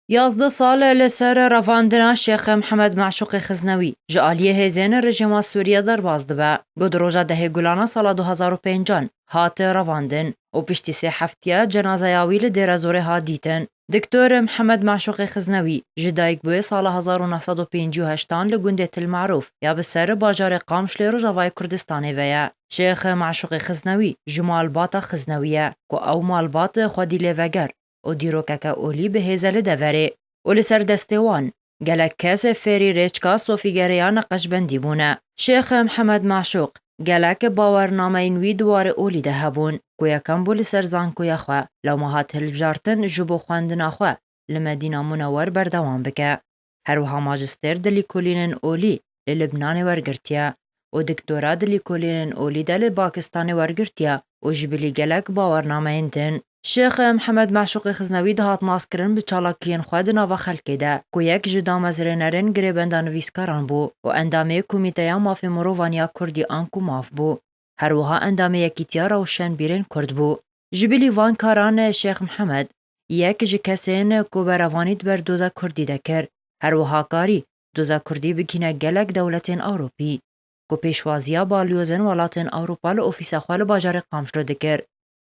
11 سال لسر رواندنا شیخ محمد معشوق خزنوی جالیه هزین رژیم سوریه در باز دبه گود روژا ده گولانا سال 2005 هات رواندن و پشتی سه هفتیه جنازه یاویل دیر زوره ها دیتن. دکتور محمد معشوق خزنوی جدایک بوی سال 1958 لگنده تل معروف یا بسر باجار قامش لی روژاوای کردستانی ویا. شیخ معشوق خزنوی جمال باتا خزنویه که او مالبات خودی لیوگر و دیروکک اولی به هزل دوره و لسر دستوان گلک کس فری ریچکا صوفیگریان نقش بندی بونه. شیخ محمد معشوق گلک باورنامه اینوی دوار اولی ده هبون که یکم بولی سر زانکوی خواه لو ماهات هلبجارتن جبو خواندنا خواه لمدینه منور بردوان بکه. هروها ماجستر دلی کلینن اولی للبنان ورگرتیا و دکتورا دلی کلینن اولی دل باکستان ورگرتیا و جبلی گلک باورنامه اینتن. شیخ محمد معشوق خزنوی دهات ناسکرن به چالاکین خواد ناوا خلکی ده که یک جدا مزرنرین گریبندان ویسکاران بو و اندامه کمیته مافی مرووانیا کردی آنکو ماف بو. هروها اندامه یکیتیا روشن بیرین کرد بو. جبیلی وان کاران شیخ محمد یک جکسین که بروانید بر دوزا کردی دکر. هروها کاری دوزا کردی بکینه گلک دولتین اوروپی که پیشوازیا بالیوزن ولاتین اوروپا لأوفیسا خوال باجار قامشلو دکر.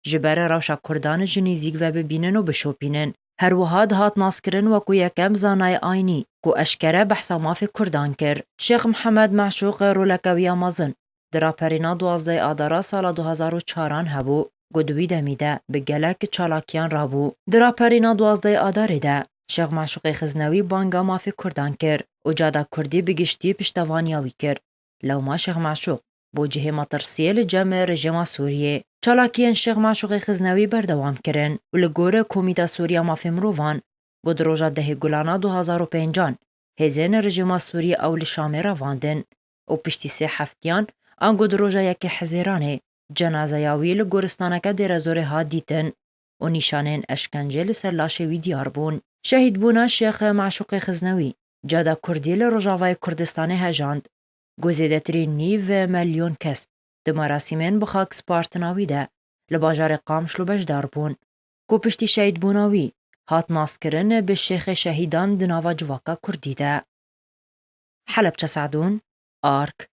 جبر روشا کردان جنیزیگ و ببینن و بشوپینن. هر وهاد هات ناسکرن و کو یکم زانای آینی کو اشکره بحثا مافی کردان کر. شیخ محمد معشوق رولکوی آمازن درا پرینا 12 آدارا سال 2004 هبو گدوی دمیده به گلک چالاکیان رابو. درا پرینا 12 آداره ده شیخ معشوق خزنوی بانگا مافی کردان کر و جادا کردی بگشتی پشتوانیاوی کر. لو ما شیخ معشوق بو جهه مطرسیه لجمع رژیم سوریه. چالاکیان شیخ معشوق خزنوی بردوام کرن و لگور کمیته سوریا مافی مروان گود روژا ده گولانا 2005 هزین رژیم سوریه اول شامی رواندن و پشتی سه هفتیان آن گود روژا یک حزیرانه جنازه یاوی لگورستانک دیر زوره ها دیتن و نیشانین اشکنجه لسر لاشوی دیار بون. شهید بونا شیخ معشوق خزنوی جادا کردی لروژاوای کردستان هجاند گوزیده تری 9 میلیون کس ده مراسمین بخاک سپارتناوی ده لباجار قامشلو بجدار بون کو پشتی شهید بوناوی هات ناسکرن به شیخ شهیدان دناوا جواکا کردی ده. حلب چه سعدون آرک